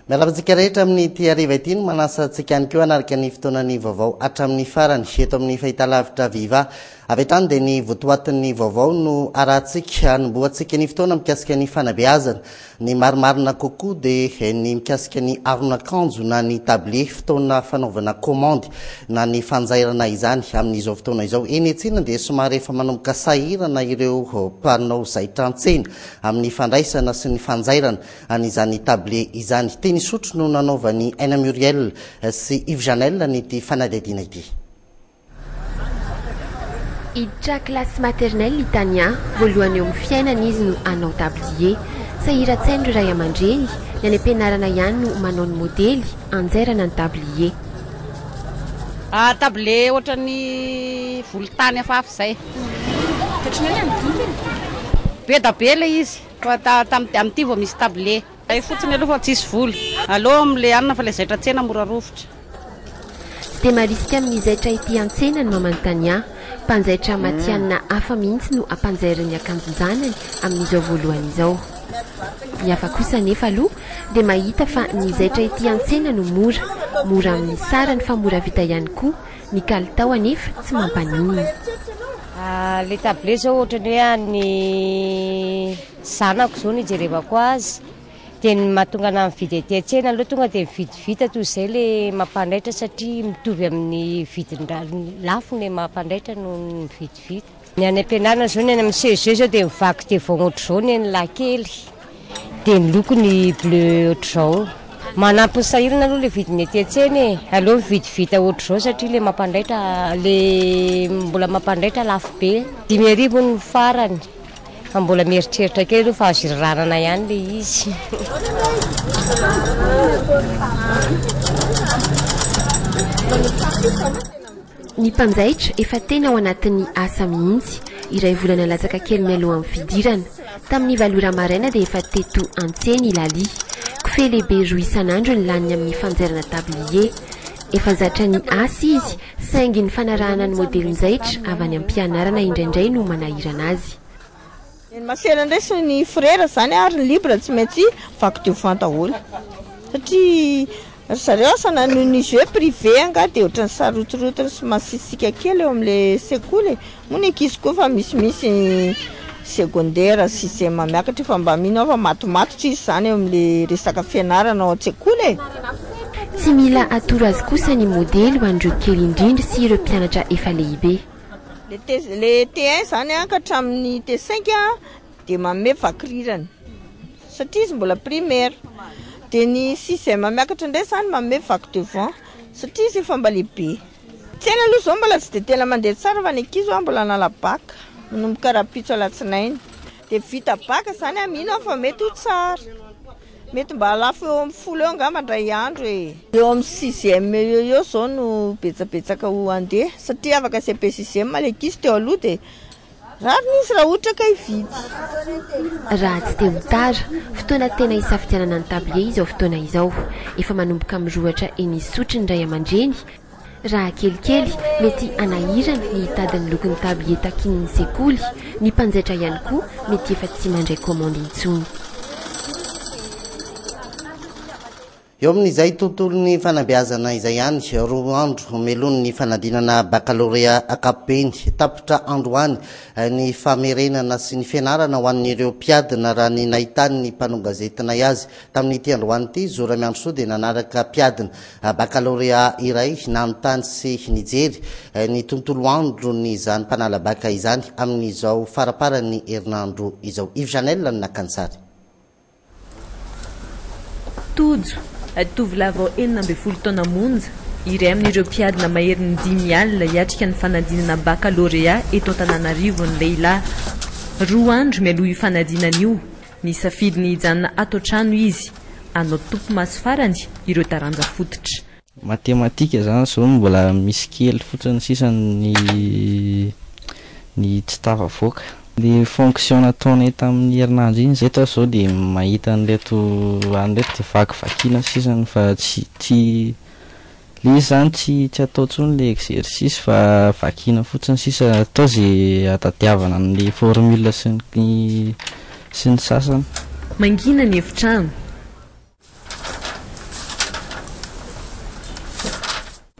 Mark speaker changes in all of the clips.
Speaker 1: Mialavantsika rehetra amin'ny ity hariva ity no manasa antsika ihany koa hanaraka ny fotoanany vaovao hatramin'ny farany eto amin'ny fahitalavitra Viva. Avy hatrany dia ny votoatin'ny vaovao no arahantsika hanombohantsika ny fotoana mikasika ny fanabeazana. Ny marimarina kokoa dia ny mikasika ny aron'akanjo na ny tablier fotoana fanaovana komandy na ny fanjairana izany amin'izao fotoana izao. Eny an-tsena dia somary efa manomboka sahirana ireo mpanao zaitra an-tsena amin'ny fandraisana sy ny fanjairana an'izany tablier izany. Teny sotro no nanaovany Aina Muriel sy Viva n'ity fanadihadiana ity.
Speaker 2: Iditra klasy maternelle itanien voalohany eo amin'ny fiainana izy no anao tablier. Sahiran-tsaina ireo ray aman-dreny, ny any am-pianarana ihany no manao ny modely anjairana ny tablier.
Speaker 3: Tablier ohatran'ny volontany hafahafa izay. Be da be ilay izy amin'ity vao misy tablier. Ay fotsiny aloha fa tsisy voly. Aloha amin'ilay anina fa ilay zaitra an-tsena mora rovitra.
Speaker 2: Dia marisika amin'ny zaitra ity an-tsena ny mamanontania. Mpanjaitra matianina hafa mihitsy no ampanjairany akanjon-janany amin'izao voalohany izao. Ny hafa kosa nefa aloha dia mahita fa ny zaitra ity an-tsena no mora amin'ny sarany fa mora vita ihany koa, ny kalitao anefa tsy mampaninina.
Speaker 4: Le tablier zao ohatrany hoe ny zanako zao nijerevako azy dia ny mahatonga ana mividy etỳ an-tsena aloha tonga dia mividivita toy izay le mampandaitra satria mitovy amin'ny vidiny lafo ny mampandaitra no mividivita. Ny any am-pianarana zao ny any amin'ny CEG zao dia mivaky devant ohatr'izao ny lakely dia ny lokony bleu ohatr'izao. Manampy ny sahirana aloha le vidiny etỳ an-tsena aloha mividivita ohatr'izao satria le mampandaitra le mbola mampandaitra lafo be 5,000 ny farany. Mbola mieritreritra kely aloha fa azo iranana ihany le izy.
Speaker 2: Ny mpanjaitra efa tena ao anatin'ny asa mihitsy. Iray volana latsaka kely mialoha amin'ny fidirana. Tamin'ny valora maraina dia efa teto an-tsena ilalia. Kofehy lehibe roa isan'andro ny laniny amin'ny fanjairana tablier. Efa zatra ny asa izy, saingy ny fanarahana ny modelin zaitra avy any am-pianarana indraindray no manahirana azy.
Speaker 5: Masera ndray sy ny frera zany ary ny libre tsy maintsy vaky teo fantaholo satria zareo asana noho ny jeu privé anga dia ohatrany sarotorotony sy masisika kely eo amin'le sekoly moa ny ankizy koa fa misimisy secondaire sixième miakatra fa mba mino fa matomatotra izy zany eo amin'le resaka fianarana ao an-tsekoly.
Speaker 2: Tsy mila atoro azy kosa ny modely ho an'ireo kely indrindra sy ireo mpianatra efa lehibe.
Speaker 5: Le T1 zany ka hatramin'ny T5 dia manome vakirirana satria izy mbola primaire. Dia ny 6e miakatra indray zany manome vaky devant satria izy efa mba lehibe. Tsena aloha zao mbola tsy dia tena mandeha tsara fa ny ankizy mbola nala baka manomboka rapitso alatsinainy dia vita baka zany amino fa mety ho tsara. Mety mba lafo eo amin'ny 10 eo angamba ndray andro e. Eo amin'ny 6e eo zao no betsabetsaka ho andeha satria afaka CP 6e malekisy teo aloha dia rariny izy raha ohatra ka hividy.
Speaker 2: Raha tsy dia motara, fotoana tena hisafidianana ny tablier izao fotoana izao. Efa manomboka mirohatra eny isotry ny ray aman-dreny. Raha kelikely mety anahirana ny hitady ny lokon'ny tablier takin'ny sekoly. Ny mpanjaitra ihany koa mety efa tsy mandray komandy intsony.
Speaker 1: Eo amin'izay tontolon'ny fanabeazana izay ihany, roa andro melony ny fanadinana baccalauréat ankapobeny. Tapitra androany ny famerenana sy ny fianarana ho an'ireo mpiadina raha ny nahitany ny mpanao gazetina azy. Tamin'ity androany ity, Zora Miandrosoa dia nanaraka mpiadina baccalauréat iray nanontany sy nijery ny tontolo andro ny izany mpanalabaka izany amin'izao faraparany herinandro izao. Viva no nakansary.
Speaker 6: Tovolahy enina ambin'ny 10 taona monja iray amin'ireo mpiadina maherin'ny 5 alina hiatrika ny fanadinana baccalauréat eto Antananarivo ny lehilahy. 2 andro mialoha io fanadinana io, nisafidy ny hijanona ato an-trano izy, anao tompo maso farany ireo taranja fototra.
Speaker 7: Matematika zany zao mbola misy kely fotsiny sisany ny tsy tafavoaka. Le fonction nataony tamin'ny herinandro iny zay tao zao dia mahita an'leto vakivakina sisany fa tsy le zany tsy atao tsony le exercice fa vakina fotsiny sisa atao zay atadiavana an'le formule sy ny sasany.
Speaker 6: Mangina ny efitrano.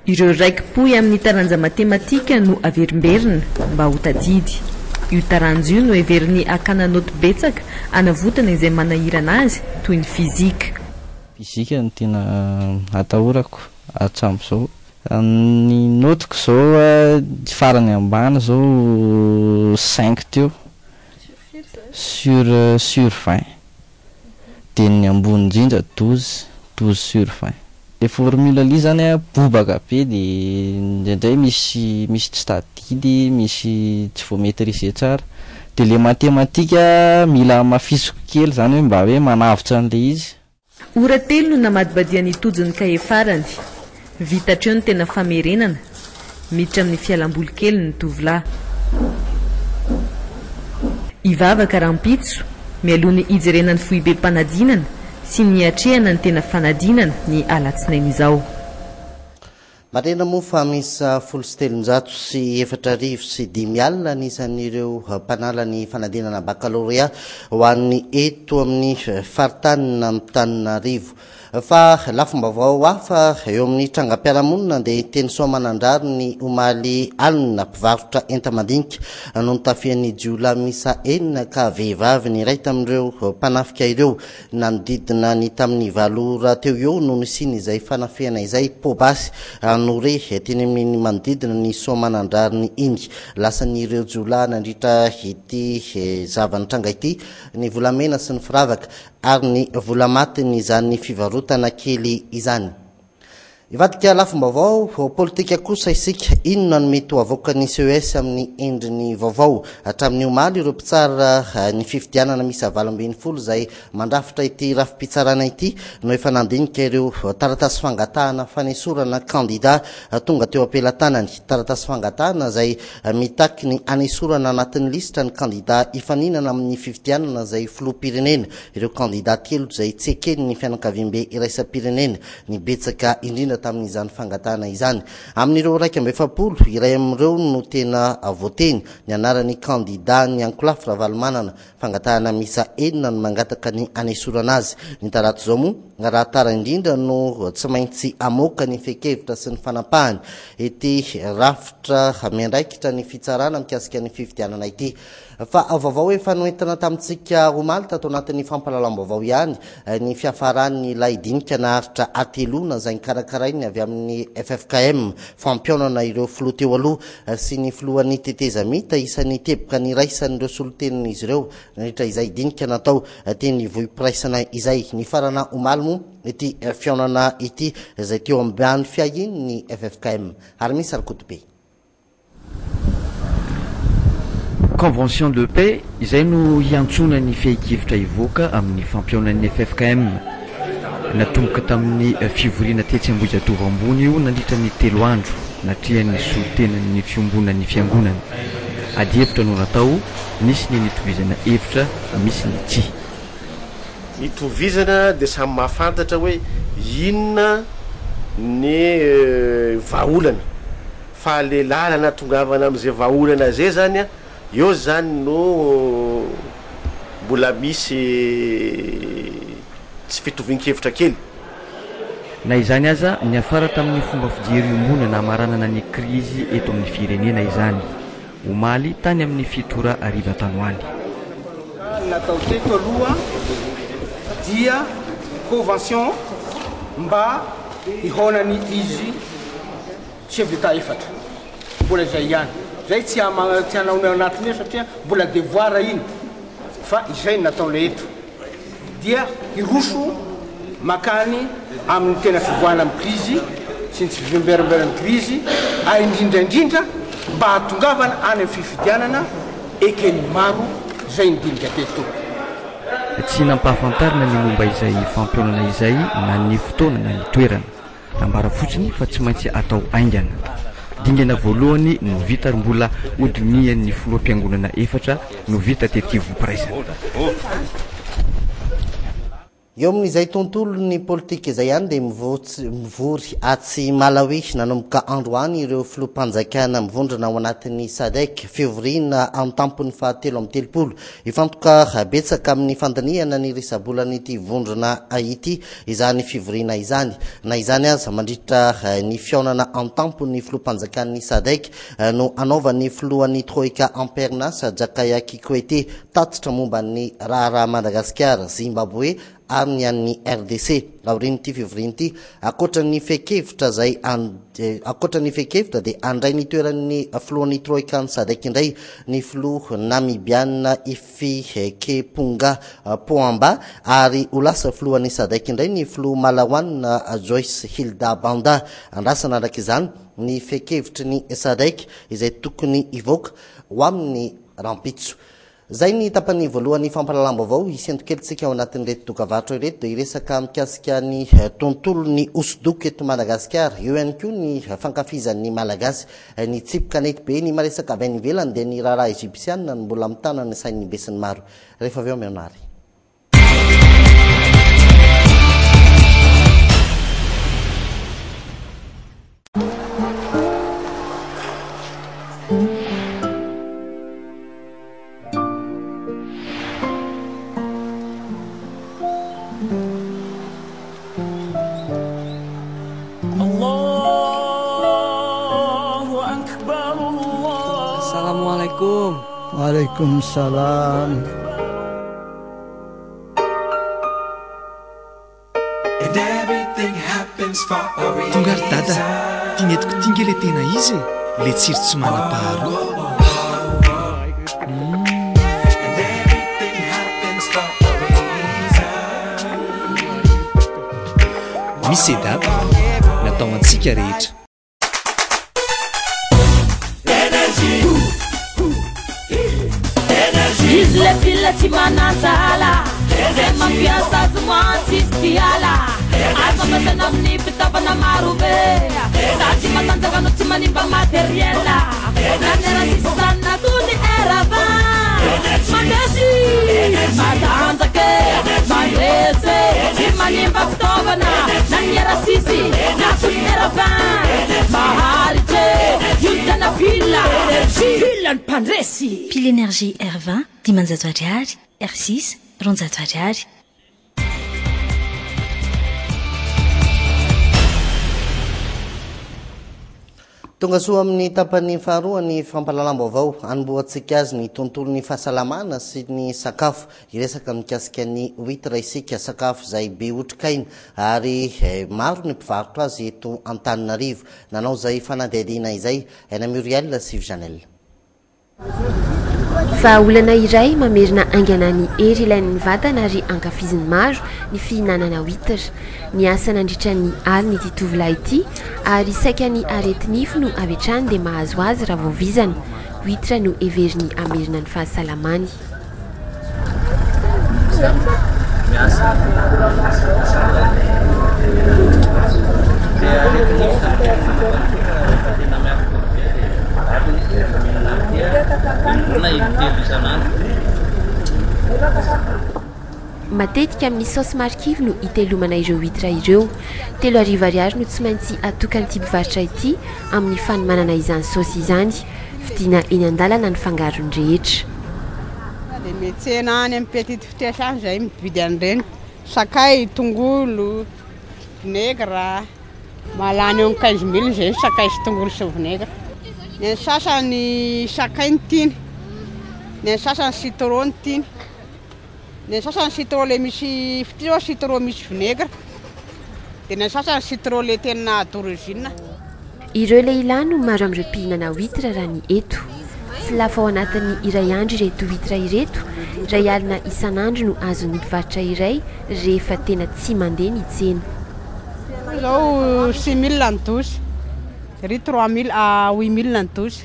Speaker 6: Ireo raiki-poy amin'ny taranja matematika no averimberina mba ho tadidy. Io taranja io no heveriny akana noty betsaka anavotana izay manahirana azy toy ny fizika.
Speaker 7: Fizika no tena atahorako hatrambo zao. Ny notiko zao farany ambany zao 5 teo sur 20. Dia ny ambony indrindra 12 sur 20. Le formule ali zany bobaka be dia indraindray misy tsy tadidy, misy tsy voametrisé tsara. Dia le matematika mila mafisoko kely zany hoe mba hoe manavitra an'ilay izy.
Speaker 6: Ora telo no namadibadian'ny tojony kahie farany. Vitatreo ny tena famerenana, miditra amin'ny fialamboly kely ny tovolahy. Ivavaka rahampitso, mialohan'ny ijerenany foibe mpanadinana sy ny atrehana ny tena fanadinana ny alatsinainy izao.
Speaker 1: Marena moa fa misy 17 sy 405 alina anisan'ireo mpanala ny fanadinana baccalauréat ho an'ny eto amin'ny faritany amin'ny Antananarivo. Fa lafim-baovao hafa eo amin'ny trangam-piarahamonina dia teny soamanandrary ny omaly alina mpivarotra enta-madinika no tafian'ny jiolahy misa 9 ka vehivavy ny iray tamin'ireo mpanafika ireo nanodidina ny tamin'ny 7 ora teo eo no nisiny izay fanafiana izay pobasy nore teny amin'ny manodidina ny soamanandrary ny iny. Lasan'ireo jiolahy nandritra ity zavanitranga ity ny volamena sy ny firavaka ary ny volamatiny izany fivarotana kely izany. Ivadika lafim-baovao politika kosa isika, inona no mety ho avoakan'ny CES amin'ny endriny vaovao hatramin'ny omaly ireo mpitsara ny fifidianana misy 20 izay mandrafitra ity rafi-pitsarana ity no efa nandinika ireo taratasy fangatahana fanesorana kandida tonga teo ampelantanany. Taratasy fangatahana izay mitaky ny anesorana anatin'ny lisitra ny kandida ifaninana amin'ny fifidianana izay filoham-pirenena. Ireo kandida telo izay tsy ekeny ny fianakaviam-be iraisam-pirenena ny betsaka indrindra tamin'izany fangatahana izany. Amin'ireo 270 iray amin'ireo no tena voteny ny anaran'ny kandida ny ankolafy Ravalomanana. Fangatahana misa 9 no mangataka ny anesorana azy. Ny tarato zao moa raha tara indrindra no tsy maintsy amoaka ny fekevitra sy ny fanapahany ity rafitra miandraikitra ny fitsarana mikasika ny fifidianana ity. Fa vaovao efa noentina tamintsika omaly tato anatin'ny fampahalalam-baovao ihany ny fiafaran'ny laidinika naharitra atelona izay karakarainy avy amin'ny FFKM fampionana ireo filoha teo aloha sy ny filohan'ny tetezamita isan'ny teboka ny raisan'ireo solotenin'izy ireo nahitra izay dinika natao teny voim-piraisana izay. Ny farana omaly moa ity fionana ity izay teo ambany fiahiny ny FFKM ary misy arakotobe.
Speaker 8: Convention de paix izay no hiantsona ny fiaikivitra ivoaka amin'ny fampionan'ny FFKM natomboka tamin'ny fivoriana tetsy Ambohijatovo ambony io nandritra ny 3 andro natrihan'ny solotenan'ny fiombonan'ny fiangonana. Ady hevitra no natao, nisy ny nitovizana hevitra, misy ny tsy
Speaker 9: nitovizana dia samy mahafantatra hoe inona ny vahaolana fa le lalana tongavana amin'izay vahaolana zay zany eo zany no mbola misy tsy fitovian-kevitra kely.
Speaker 8: Na izany aza niafara tamin'ny fomba fijeriombona na maranana ny krizy eto amin'ny firenena izany. Omaly tany amin'ny fitora ariva tanoany.
Speaker 10: Natao teto aloha dia convention mba ihonany izy chef d'état efatra. Mbola izay ihany. Zay tsy anaony anatiny satria mbola devoir iny fa izay natao le eto dia iroso makany amin'ny tena fivoana amin'ny krizy sy ny tsy fivemberamberan'ny krizy indrindraindrindra mba hatongavana any amin'ny fifidianana ekeny maro zay nidinika teto.
Speaker 8: Tsy nampahafantarina ny momba izay fampionana izay na ny fotoana na ny toerana, nambara fotsiny fa tsy maintsy atao aingana. Dingana voalohany no vita ary mbola hodinian'ny filoham-piangonana efatra no vita tety voampiraisana.
Speaker 1: eo amin'izay tontolo ny politika izay ihany dia mivory atsy malaoy nanomboka androany ireo filoham-panjakana mivondrona ao anatin'ny sadek fiovoriana amin'ny tampony fahatelo amin'ny telopolo ifantoka betsaka amin'ny fandiniana ny risabolanyity vondrona ity izany fivoriana izany na izany aza mandritra ny fiaonana amin'ny tampony filoham-panjakan'ny sadek no anaovan'ny filohan'ny troika ampernasa jakaya kikwete tatitra momba ny raharaha Madagascar Zimbabwe amin'ny an'ny RDC aorian'ity fivorian'ity akoatran'ny fekevitra zay akoatran'ny fekevitra dia andray ny toeran'ny filohan'ny troika ny sadek indray ny filoha namibiana Ifikepunga Poamba ary ho lasa filohan'ny sadek indray ny filoha malahoanina Joyce Hilda Banda andrasana araka izany ny fekevitry ny sadek izay tokony ivoaka ho amin'ny rampitso. Zay ny tapany voalohany fampalalam-baovao isentokelytsika ao anatin'ireto dokavatra ireto dia iresaka mikasika ny tontolon'ny hosodoko eto Madagasikara eo ihany koa ny fankafizan'ny malagasy ny tsipika nety be ny maresaka avy any ivelany dia ny raharaha egyptianina no mbola mitana ny sain'ny besin'ny maro rehefa avy eo meonary.
Speaker 11: Waalaikumsalam.
Speaker 12: Tonga ry dada, tinetiko tinga le tena izy le tsiry tsy manam-paharoa. Misy edapa natao antsika rehetra.
Speaker 13: Izy le fila tsy manatsala zay mampiasa zomantsy izy tiala afamasana amin'ny fitaovana maro be sady matanjaka anao tsy manimba materiela nanera sisanina toy ny erava mandesy matanjake mandresy tsy manimba fitaovana nanera sisy na toy ny erava maharitry io tena pila filany mpandresy
Speaker 14: pile énergie R20 dimanjato ariary R6 ronjato ariary.
Speaker 1: Tonga soa amin'ny tapany faharoa ny fampalalam-baovao anomboantsika azy ny tontolon'ny fahasalamana sy ny sakafo iresaka mikasika ny huître isika sakafo izay be otrikaina ary maro ny mpivarotra azy eto Antananarivo nanao izay fanadihadiana izay Aina Muriel sy Janelle.
Speaker 2: Fa olana iray mamerina aingana ny hery ilain'ny vatana ary ankafizin'ny maro ny fihinanana huître. Ny asa nandritra ny alina ity tovolahy ity ary saika ny aretinifo no avy hatrany dia mahazo azy raha vao vizana. Huître no heveriny amerina ny fahasalamany. Matetika amin'ny saosy marikivy no itelomana ireo huître ireo. 3 ariary no tsy maintsy atokan'ity mpivarotra ity amin'ny fanomanana izany saosy izany. Vidiana eny an-dalana ny fangarony rehetra.
Speaker 3: Dia metsena any amin'ny petite vitesse zay mividy an'ireny sakay, tongolo, vinaigre malany eo amin'ny 15 000 zay sakay sy tongolo sy vinaigre. Ny sasany sakay ny tiany, ny sasany citron ny tiany, ny sasany citron le misy fitio citron misy vinaigre, dia ny sasany citron le tena d'origine.
Speaker 2: Ireo lehilahy no maro amin'ireo mpihinana huître raha ny eto. Tsy lafa ao anatin'ny iray andro ireto huître ireto, iray alina isan'andro no azon'ny mpivarotra iray rehefa tena tsy mandeha ny tsena.
Speaker 3: Izao 6 000 ny dosy, ry 3 000 à 8 000 ny dosy,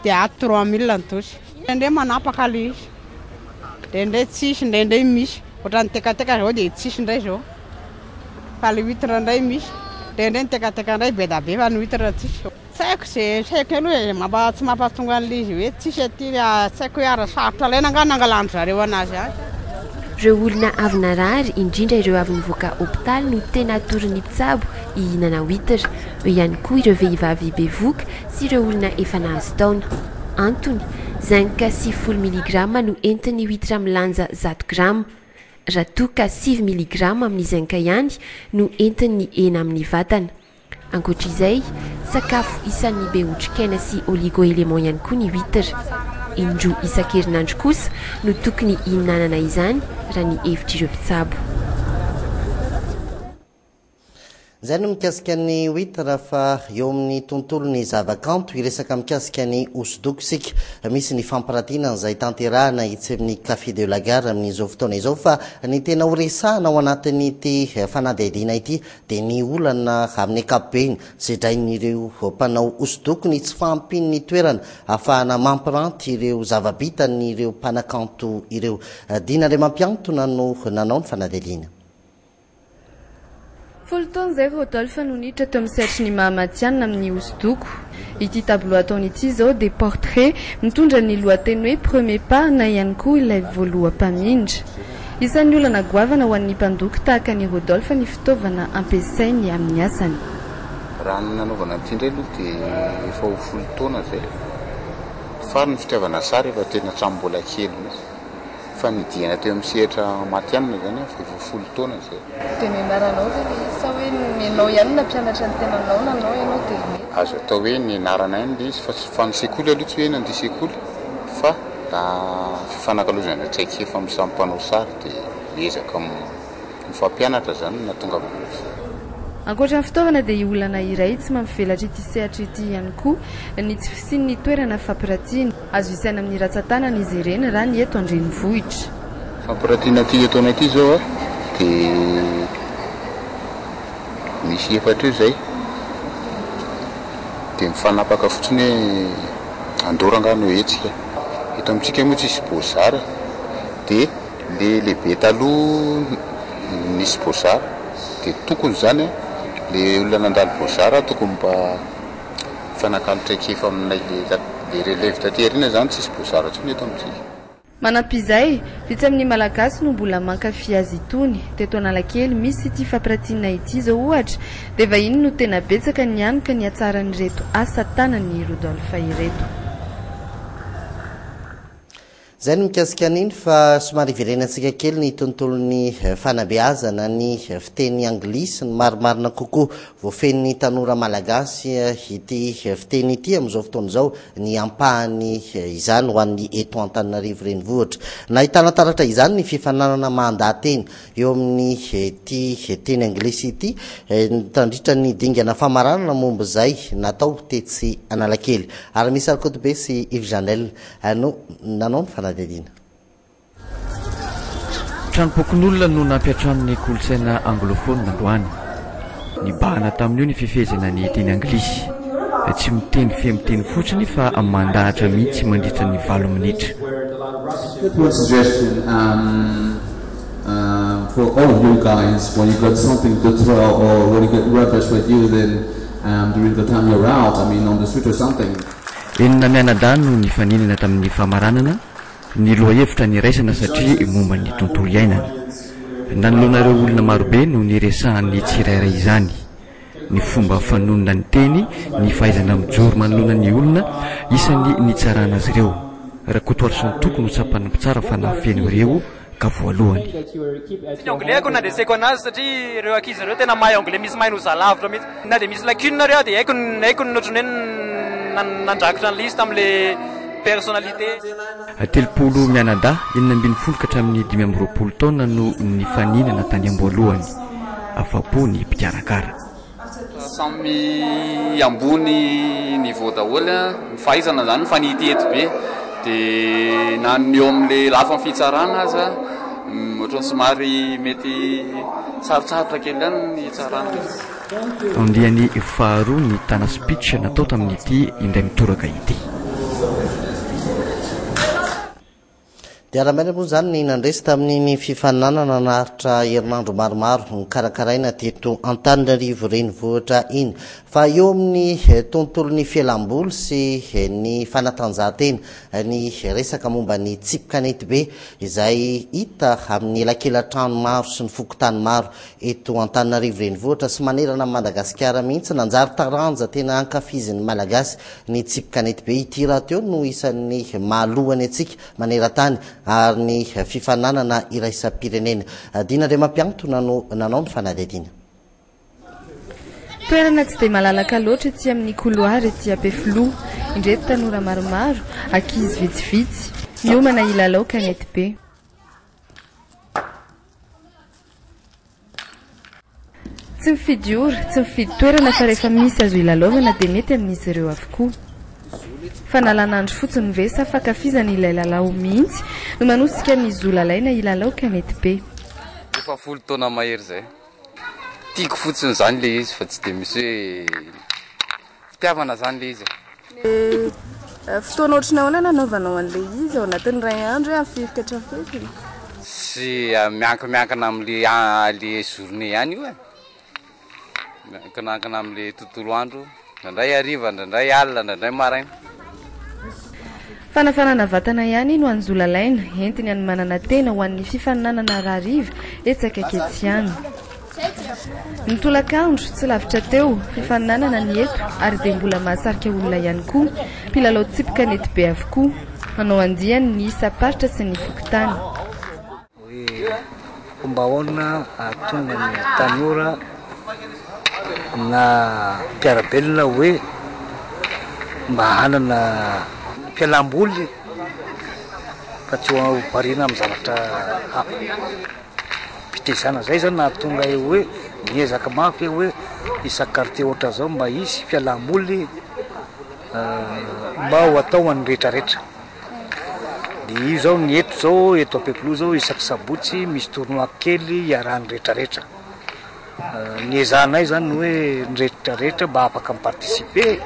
Speaker 3: dia ato 3 000 ny dosy. Indray manapaka le izy, dia indray tsisy, indray misy. Ohatran'ny tekateka zao dia tsisy indray zao. Fa le huître indray misy, dia indray tekateka indray be da be fa ny huître tsisy. Tsy haiko izay tsy haiko aloha tsy mampahatonga an'ilay izy hoe tsisy aty tsy haiko hoe ara-sarotra alaina nga nangalandry zareo anazy any.
Speaker 2: ireo olona avy narary indrindra ireo avy nivoaka hôpitaly no tena atorin'ny mpitsabo hihinana witatra, eo ihany koa ireo vehivavy bevoka sy ireo olona efa nahazo taona. Antony zinc 60 miligrama no entiny witatra milanja 100 grama, raha toa ka 6 miligrama amin'ny zinc ihany no entiny hena amin'ny vatana. Ankoatr'izay, sakafo isan'ny be otrikaina sy oligo-élément ihany koa ny witatra. Indroa isan-kerinandro kosa no tokony hihinanana izany raha ny hevitry ireo mpitsabo.
Speaker 1: Izay no mikasika ny witra fa eo amin'ny tontolo ny zavakanto iresaka mikasika ny hosodoko sika. Misy ny fampirantiana izay tanterahana itsy amin'ny café de la gare amin'izao fotoana izao fa ny tena horesahana ao anatin'ity fanadihadiana ity dia ny olana amin'ny ankapobeny sedrain'ireo mpanao hosodoko ny tsy fampin'ny toerana ahafahana mampiranty ireo zava-bitany ireo mpanakanto ireo. Dina le mampiantona no nanao ny fanadihadiana.
Speaker 11: Folo taona izay Rodolphe no niditra teo amin'ny sehatry ny Mahamatianina amin'ny hosodoko. Ity tableau ataony ity izao dia portrait mitondra ny lohateny hoe premier pas na ihany koa ilay voaloham-pamindra. Isan'ny olana goavana ho an'ny mpandoko tahaka ny Rodolphe ny fitaovana ampiasainy amin'ny asany.
Speaker 15: Raha ny nanaovana ity indray aloha dia efa ho folo taona izay. Fa ny fitiavana sary efa tena hatramin'ny kely fa nidihana teo amin'ny sehatra Matianina zany efa folo taona izay.
Speaker 11: Dia nianaranao sa hoe nianao ihany na mpianatra ny tenanao na anao ianao dia
Speaker 15: azo atao hoe nianarana ihany ilay izy fa ny sekoly aloha tsy hoe nandeha sekoly fa fifanakalozana traikefa amin'ny samy mpanao sary dia miezaka mifampianatra zany na tonga amin'izay.
Speaker 11: Ankoatra ny fitaovana dia olana iray tsy mampivelatra ity sehatra ity ihany koa ny tsy fisian'ny toerana fampirantiana. Azo isaina amin'ny ratsan-tanana izy ireny raha ny eto andrenivohitra.
Speaker 15: Fampirantiana ity ataonay ity zao dia misy efatra eo izay dia mifanapaka fotsiny hoe andorangano hetsika. Eto amintsika moa tsisy bozara dia le lehibe taloha nisy bozara dia tokony zany le olona nandalo bozara tokony mba fanakalotra kefa aminay le relève taterina zany tsisy bozara tsony eto amintsika.
Speaker 11: Manampy izay, vitsy amin'ny malagasy no mbola mankafy azy itony. Teto Analakely misy ity fampirantiana ity izao ohatra dia vahiny no tena betsaka ny anoka ny hatsaran'ireto asa tanan'ny Rodolphe ireto.
Speaker 1: Izay no mikasika an'iny fa somary iverenantsika kely ny tontolon'ny fanabeazana ny fiteny anglisy ny marimarina kokoa voafen'ny tanora malagasy ity fiteny ity amin'izao fotoana izao ny ampahany izany ho an'ny eto Antananarivo renivohitra. Nahitana taratra izany ny fifananana mandateny eo amin'ny ity teny anglisy ity tandritra ny dingana famaranana momba izay natao tetsy Analakely. Ary misy Arkotobe sy Yves Janel no nanao ny fanadihadiana.
Speaker 8: Tranopokon'olona no nampiatramin'ny kolontsaina anglophone androany. Nibahana tamin'io ny fifehezana ny teny anglisy. Tsy miteny femiteny fotsiny fa mandahatra mihitsy mandritra ny 7 minitra.
Speaker 16: One suggestion for all of you guys, when you got something to throw or when you get rubbish with you, then during the time you're out, I mean on the street or something.
Speaker 8: Enina mianadahy no nifaninana tamin'ny famaranana ny lohahevitra ny raisana satria momba ny tontolo iainana. Nanoloanareo olona marobe no niresahan'ny tsirairay izany. Ny fomba fanonona ny teny, ny fahaizana mijoro manoloana ny olona, isan'ny nitsarana azy ireo. Raha kotoarison tokony ho tsapany tsara fa nafeno ireo ka voalohany.
Speaker 17: Ny anglais ko nandreseko anazy satria ireo ankizy ireo tena mahay anglais misy mahay no zalavitra mihitsy. Na dia misy lacune ireo dia haiko ny ohatrany hoe nandrakotra ny lista amin'ilay personnalité.
Speaker 8: 30 mianadahy 7 ka hatramin'ny 12 taona no nifaninana tany am-boalohany. Afa-po ny mpikarakara.
Speaker 18: Samy ambony niveau daholo ny fahaizana zany fanity eto be dia na ny eo amin'ilay lafa fitsarana aza ohatrany somary mety sarotsarotra kely ihany ny tsarana.
Speaker 8: Andiany faharoa ny tana speech natao tamin'ity indray mitoraka ity.
Speaker 1: dia raha maina moa zany ny nandresy tamin'ny fifananana naharitra herinandro maromaro ny karakaraina teto Antananarivo renivohitra iny fa eo amin'ny tontolon'ny fialamboly sy ny fanatanjahantena ny resaka momba ny tsipkanety be izay hita amin'ny lakelatrano maro sy ny fokotany maro eto Antananarivo renivohitra sy manerana Madagasikara mihitsy nanjary taranja tena ankafizin'ny malagasy ny tsipkanety be ity raha teo no isan'ny mahalohany atsika maneran-tany ary ny fifananana iraisam-pirenena dina dia mampiantona no nanao ny fanadihadiana.
Speaker 11: Toerana tsy dia malalaka loatra ety amin'ny couloir ety Ampefiloha indreto tanora maromaro ankizy vitsivitsy miomana ilalao kanety be. Tsy mifidy ora, tsy mifidy toerana fa rehefa misy azo ilalaovana dia mety amin'izy ireo avokoa. Fa nalan'andro fotsiny ve sa fankafizana ilay lalao mihitsy no manosika ny zolalaina ilalao kanety be.
Speaker 18: Efa 10 taona mahery zay. Tiako fotsiny zany le izy fa tsy dia misy hoe fitiavana zany le izy.
Speaker 11: Fotoana ohatrany ahoana nanaovanao an'ilay izy ao anatin'ny ray andro hoe afirika hatrafetiny?
Speaker 18: Sy miankamiankana amin'le journée ihany io e. Miankana amin'le tontolo andro, ndraindray hariva, ndraindray alina, ndraindray maraina.
Speaker 11: Fanafanana vatana ihany no anzolalaina entiny any manana tena ho an'ny fifaninanana rahariva etsaka aketsy ihany. Ny tolakandro tsy lavitra teo fifaninanana ny eto ary dia mbola mahasarika olona ihany koa mpilalao tsipkanety be avokoa manao andiany ny isa-paritra sy ny fokotany.
Speaker 19: Fomba ahoana ahatonga ny tanora na mpiarabelona hoe mba hanana fialamboly fa tsy ho variana amin'ny zavatra mpitezana zay zany nahatonga eo hoe miezaka mafy hoe isan-quartier ohatra zao mba hisy fialamboly mba ho atao an'ny rehetrarehetra. Dia io zao ny eto zao eto Ampefiloha zao isaky sabotsy misy tournoi kely iarahan'ny rehetrarehetra. Ny ezahanay zany hoe ny rehetrarehetra mba afaka mipartisipe.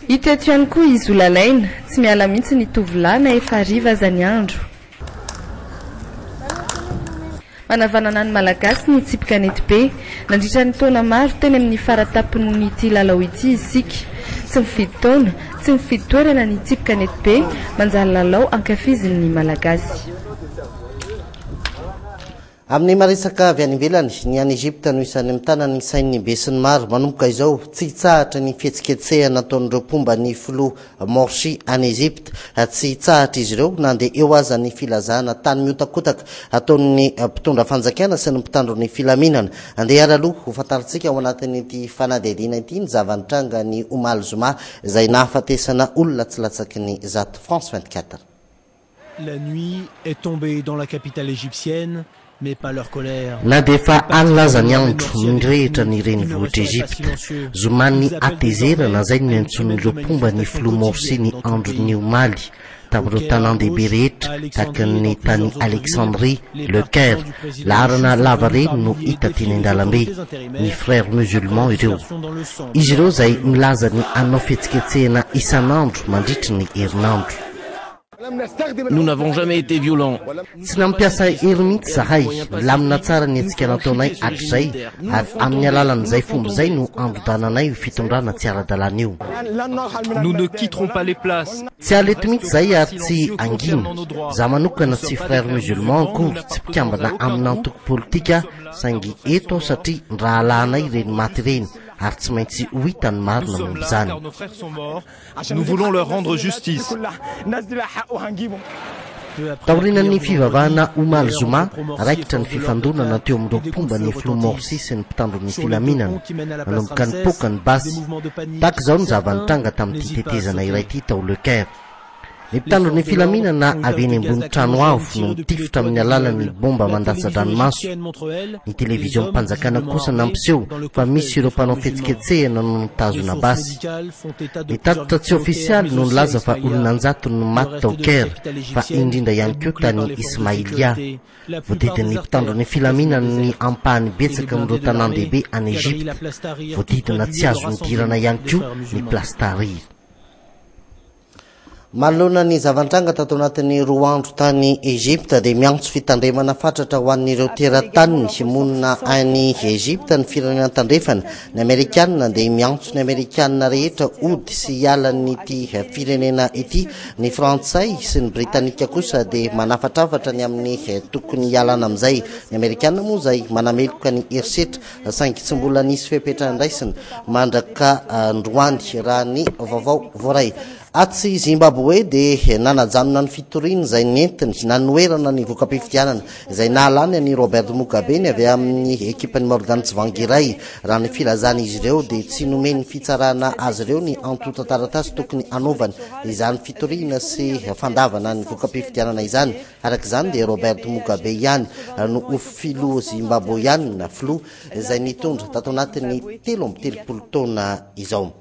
Speaker 11: Hita eto ihany koa izy olalaina tsy miala mihitsy ny tovolahy na efa hariva aza ny andro. Manavanana ny malagasy ny tsipkanety be nandritra ny taona maro teny amin'ny faratapon'ny ity lalao ity isika. Tsy mifidy taona, tsy mifidy toerana ny tsipkanety be manjary lalao ankafizin'ny malagasy.
Speaker 1: Amin'ny maresaka avy any ivelany ny any Egypte no isan'ny mitana ny sain'ny be sy ny maro manomboka izao tsy hitsahatra ny fihetsiketsehana ataon'ireo mpomba ny filoha Morsi any Egypte tsy hitsahatra izy ireo nandeha eo aza ny filazana tany miotakotaka ataon'ny mpitondra fanjakana sy ny mpitandro ny filaminana andeha araloha ho fantaritsika ao anatin'ity fanadihadiana ity ny zavanitranga ny Omaly Zoma izay nahafatesana olona tsy latsaky ny zato France 24.
Speaker 20: La nuit est tombée dans la capitale égyptienne.
Speaker 1: Na dia efa alaza ny andro nirehitra ny renivohitra Egypte Zoma ny atezerana zay ny antson'ireo mpomba ny filoha Morsi ny andro ny Omaly tamin'ireo tanan-dehibe rehetra tahaka ny tany Alexandrie, Le Caire, laharana lava reny no hita teny an-dalambe ny frères musulmans ireo. Izy ireo zay milaza ny anao fihetsiketsehana isan'andro mandritra ny herinandro.
Speaker 20: Nous n'avons jamais été violents.
Speaker 1: Tsy nampiasa hery mihitsy zahay milamina tsara ny hetsika nataonay hatrizay ary amin'ny alalan'izay fomba izay no androdananay fitondrana tsy ara-dalàna io.
Speaker 20: Nous ne quitterons pas les places.
Speaker 1: Tsy alety mihitsy zay ary tsy angina za manokana tsy frères musulmans akory tsy mpikambana amin'ny antoko politika saingy eto aho satria raha alahanay reny maty reny ary tsy maintsy ho hita ny marina momba izany.
Speaker 20: Nous voulons leur rendre justice.
Speaker 1: Taorinan'ny fivavahana Omaly Zoma raikitra ny fifandonana teo amin'ireo mpomba ny filoha Morsi sy ny mpitandro ny filaminana manomboka ny poka ny basy tahaka izao ny zavanitranga tamin'ity tetezana iray ity tao Le Caire. Ny mpitandro ny filaminana avy eny ambony trano avo no mitifitra amin'ny alalan'ny bomba mandasa-dranomaso. Ny televizion mpanjakana kosa nampiseho fa misy ireo mpanao fihetsiketsehana no nitazona basy. Ny tatitra tsy ofisialy no nilaza fa olonanjato no maty tao Caire fa indrindra ihany koa tany Ismailia. Voadidin'ny mpitandro ny filaminana ny ampahany betsaka amin'ireo tanan-dehibe any Egypte. Voadidina tsy azo nidirana ihany koa ny Place Tahrir. Manoloana ny zavantranga tato anatin'ny roa andro tany Egypte dia miantso fitandremana fatratra ho an'ireo teratany monina any Egypte ny firenena tandrefana. Ny Amerikanina dia miantso ny Amerikanina rehetra ody sy hialan'ity firenena ity. Ny Frantsay sy ny Britanika kosa dia manafatrafatra ny amin'ny tokony hialana amin'izay. Ny Amerikanina moa izay manameloka ny herisetra saingy tsy mbola nisy fepetra andraisiny mandraka androany raha ny vaovao voaray. Atsy Zimbabwe dia nanajanona ny fitoriana izay nentiny nanoerana ny voka-pifidianana izay nahalany ny Robert Mugabe ny avy amin'ny ekipany Morgan Tsvangirai. Raha ny filazana izy ireo dia tsy nomeny fitsarana azy ireo ny antota taratasy tokony anaovana izany fitoriana sy fandavana ny voka-pifidianana izany. Araka izany dia Robert Mugabe ihany no filoha Zimbabweanina filoha izay nitondra tato anatin'ny 13 taona izao.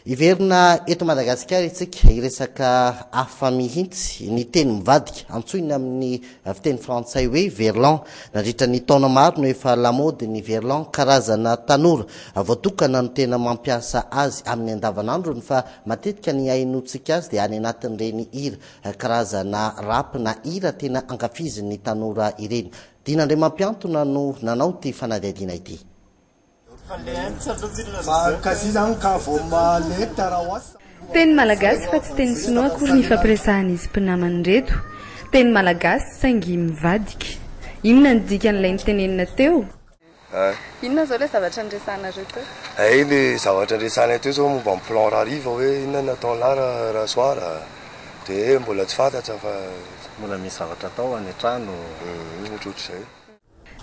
Speaker 1: Iverina eto Madagascar isika iresaka hafa mihitsy ny teny mivadika antsoina amin'ny fiteny frantsay hoe verlan. Nandritra ny taona maro no efa lamody ny verlan, karazana tanora voatokana no tena mampiasa azy amin'ny andavanandrony fa matetika ny hainotsika azy dia any anatin'ireny hira karazana rap na hira tena ankafizin'ny tanora ireny. Dinandre mampiantona no nanao ty fanadihadiana ity.
Speaker 11: Teny malagasy fa tsy teny sinoa akory ny fampiresahan'izy mpinamany reto. Teny malagasy saingy mivadika. Inona ny dikan'ilay nitenenina teo?
Speaker 21: Inona zao le zavatra andresana reto?
Speaker 22: Le zavatra andresana teo zao momba plan rariva hoe inona natao raha soir dia mbola tsy fantatra fa
Speaker 1: mbola misy zavatra atao any an-trano
Speaker 22: ohatrohatr'izay.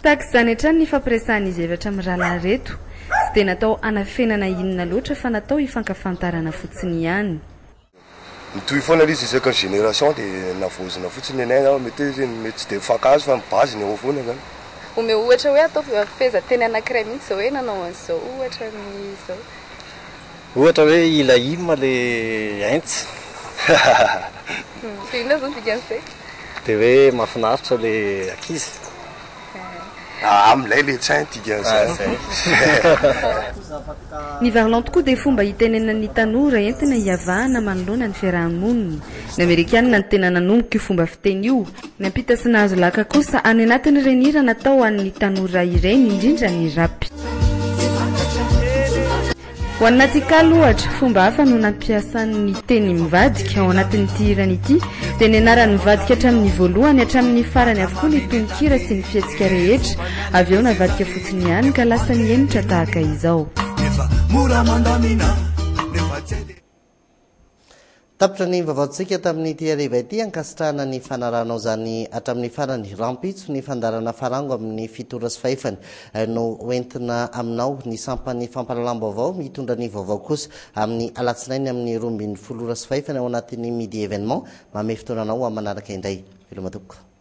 Speaker 11: Tahaka izany hatrany ny fampiresahan'izy efatra amin'ny rahalahy reto. Tsy dia natao anafenana inona loatra fa natao hifankafantarana fotsiny ihany.
Speaker 22: Mitohy foana izy isaka ny génération dia navozina fotsiny anay mety tsy dia mifankahazo fa mibazy ny eo foana zany.
Speaker 21: Ome ohatra hoe atao feza teny anankiray mihitsy zao hoe nanao an'izao ohatra n'izao.
Speaker 23: Ohatra hoe ila himma le aintsy.
Speaker 21: Inona zao dikan'izay?
Speaker 23: Dia hoe mahafinaritra le ankizy.
Speaker 22: Amin'ilay le tsain dikan'izay.
Speaker 11: Ny verlan tokoa dia fomba hitenenan'ny tanora entina hiavahana manoloana ny fiarahamoniny. Ny Amerikanina no tena nanomboka io fomba fiteny io. Ny ampita sy nahazo laka kosa any anatin'ireny hira natao an'ny tanora ireny indrindra ny rapy. Ho an'natikalo ohatra fomba hafa no nampiasan'ny teny mivadika ao anatin'ity hirany ity dia ny anaran'ny mivadika hatramin'ny voalohany hatramin'ny farany avokoa ny tononkira sy ny fietsika rehetra. Avy eo navadika fotsiny ihany ka lasa nienitra tahaka izao.
Speaker 1: Tapitra ny vaovaontsika tamin'ity hariva ity ankasitrahana ny fanaranao zany hatramin'ny farany rampitso ny fandarana farango amin'ny fitora sy fahefany no entina aminao ny sampany fampalalam-baovao mitondra ny vaovao kosa amin'ny alatsinainy amin'ny 12 sy fahefany ao anatin'ny midi événement mame fotoananao amin'ny manaraka indray. Velomatoko.